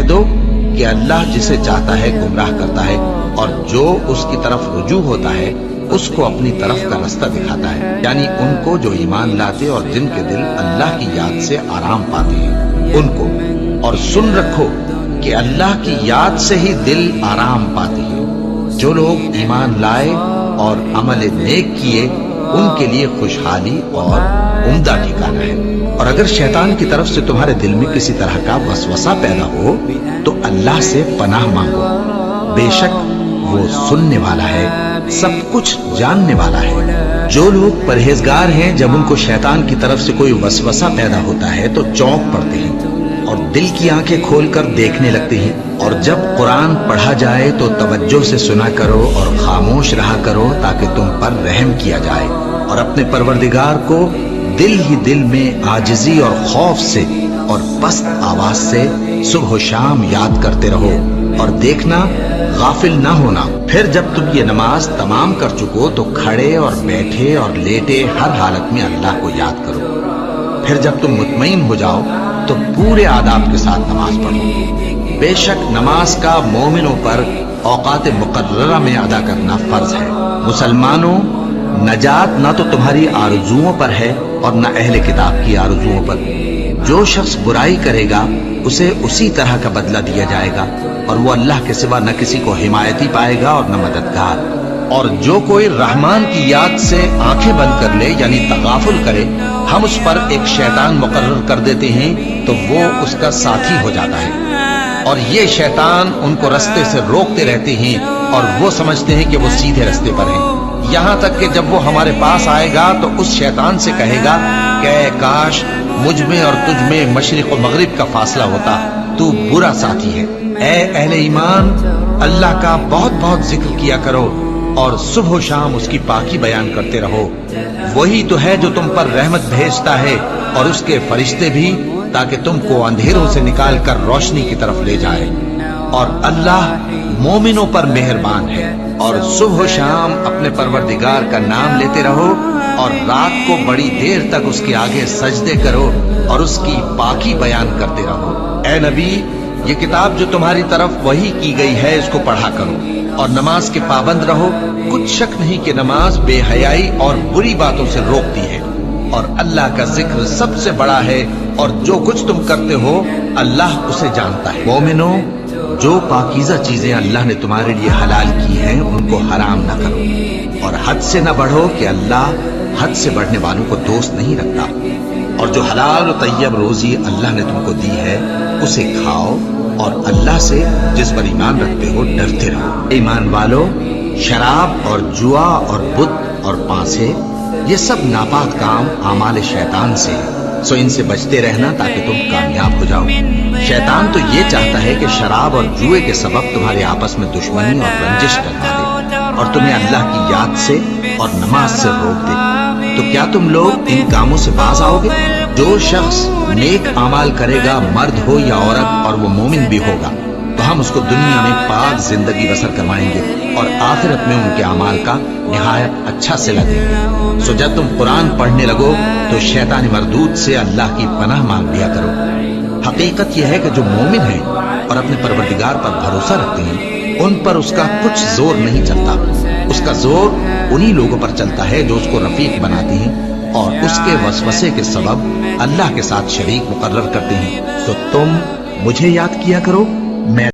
دو کہ اللہ جسے چاہتا ہے گمراہ کرتا ہے اور جو اس کی طرف رجوع ہوتا ہے اس کو اپنی طرف کا رستہ دکھاتا ہے، یعنی ان کو جو ایمان لاتے اور جن کے دل اللہ کی یاد سے آرام پاتے ہیں ان کو۔ اور سن رکھو کہ اللہ کی یاد سے ہی دل آرام پاتے ہیں۔ جو لوگ ایمان لائے اور عمل نیک کیے ان کے لیے خوشحالی اور عمدہ ٹھکانہ ہے۔ اور اگر شیطان کی طرف سے تمہارے دل میں کسی طرح کا وسوسہ پیدا ہو تو اللہ سے پناہ مانگو، بے شک وہ سننے والا ہے، سب کچھ جاننے والا ہے۔ جو لوگ پرہیزگار ہیں جب ان کو شیطان کی طرف سے کوئی وسوسہ پیدا ہوتا ہے تو چونک پڑتے ہیں اور دل کی آنکھیں کھول کر دیکھنے لگتے ہیں، اور جب قرآن پڑھا جائے تو توجہ سے سنا کرو اور خاموش رہا کرو تاکہ تم پر رحم کیا جائے، اور اپنے پروردگار کو دل ہی دل میں عاجزی اور خوف سے اور پست آواز سے صبح و شام یاد کرتے رہو، اور دیکھنا غافل نہ ہونا۔ پھر جب تم یہ نماز تمام کر چکو تو کھڑے اور بیٹھے اور لیٹے ہر حالت میں اللہ کو یاد کرو۔ پھر جب تم مطمئن ہو جاؤ تو پورے آداب کے ساتھ نماز پڑھو۔ بے شک نماز کا مومنوں پر اوقات مقررہ میں ادا کرنا فرض ہے۔ مسلمانوں، نجات نہ تو تمہاری آرزوؤں پر ہے اور نہ اہل کتاب کی آرزوؤں پر۔ جو شخص برائی کرے گا اسے اسی طرح کا بدلہ دیا جائے گا، اور وہ اللہ کے سوا نہ کسی کو حمایتی پائے گا اور نہ مددگار۔ اور جو کوئی رحمان کی یاد سے آنکھیں بند کر لے یعنی تغافل کرے، ہم اس پر ایک شیطان مقرر کر دیتے ہیں تو وہ اس کا ساتھی ہو جاتا ہے، اور یہ شیطان ان کو رستے سے روکتے رہتے ہیں اور وہ سمجھتے ہیں کہ وہ سیدھے رستے پر ہیں، یہاں تک کہ جب وہ ہمارے پاس آئے گا تو اس شیطان سے کہے گا کہ اے کاش مجھ میں اور تجھ میں مشرق و مغرب کا فاصلہ ہوتا، تو برا ساتھی ہے۔ اے اہل ایمان، اللہ کا بہت بہت ذکر کیا کرو اور صبح و شام اس کی پاکی بیان کرتے رہو، وہی تو ہے جو تم پر رحمت بھیجتا ہے اور اس کے فرشتے بھی، تاکہ تم کو اندھیروں سے نکال کر روشنی کی طرف لے جائے۔ اور اللہ مومنوں پر مہربان ہے۔ اور صبح و شام اپنے پروردگار کا نام لیتے رہو، اور رات کو بڑی دیر تک اس کے آگے سجدے کرو اور اس کی پاکی بیان کرتے رہو۔ اے نبی، یہ کتاب جو تمہاری طرف وحی کی گئی ہے اس کو پڑھا کرو اور نماز کے پابند رہو۔ کچھ شک نہیں کہ نماز بے حیائی اور بری باتوں سے روکتی ہے، اور اللہ کا ذکر سب سے بڑا ہے، اور جو کچھ تم کرتے ہو اللہ اسے جانتا ہے۔ مومنوں، جو پاکیزہ چیزیں اللہ نے تمہارے لیے حلال کی ہیں ان کو حرام نہ کرو، اور حد سے نہ بڑھو کہ اللہ حد سے بڑھنے والوں کو دوست نہیں رکھتا، اور جو حلال و طیب روزی اللہ نے تم کو دی ہے اسے کھاؤ، اور اللہ سے جس پر ایمان رکھتے ہو ڈرتے رہو۔ ایمان والو، شراب اور جوا اور بت اور پانسے یہ سب ناپاک کام اعمال شیطان سے ہیں، سو ان سے بچتے رہنا تاکہ تم کامیاب ہو جاؤ۔ شیطان تو یہ چاہتا ہے کہ شراب اور جوئے کے سبب تمہارے آپس میں دشمنی اور رنجش ڈلوا دے اور تمہیں اللہ کی یاد سے اور نماز سے روک دے۔ تو کیا تم لوگ ان کاموں سے باز آؤ گے؟ جو شخص نیک اعمال کرے گا، مرد ہو یا عورت، اور وہ مومن بھی ہوگا، تو ہم اس کو دنیا میں پاک زندگی بسر کروائیں گے اور آخرت میں ان کے اعمال کا نہایت اچھا صلہ دیں گے۔ سو جب تم قرآن پڑھنے لگو تو شیطان مردود سے اللہ کی پناہ مانگ لیا کرو۔ حقیقت یہ ہے کہ جو مومن ہیں اور اپنے پروردگار پر بھروسہ رکھتے ہیں ان پر اس کا کچھ زور نہیں چلتا، اس کا زور انہی لوگوں پر چلتا ہے جو اس کو رفیق بناتے ہیں اور اس کے وسوسے کے سبب اللہ کے ساتھ شریک مقرر کرتے ہیں۔ تو تم مجھے یاد کیا کرو، میں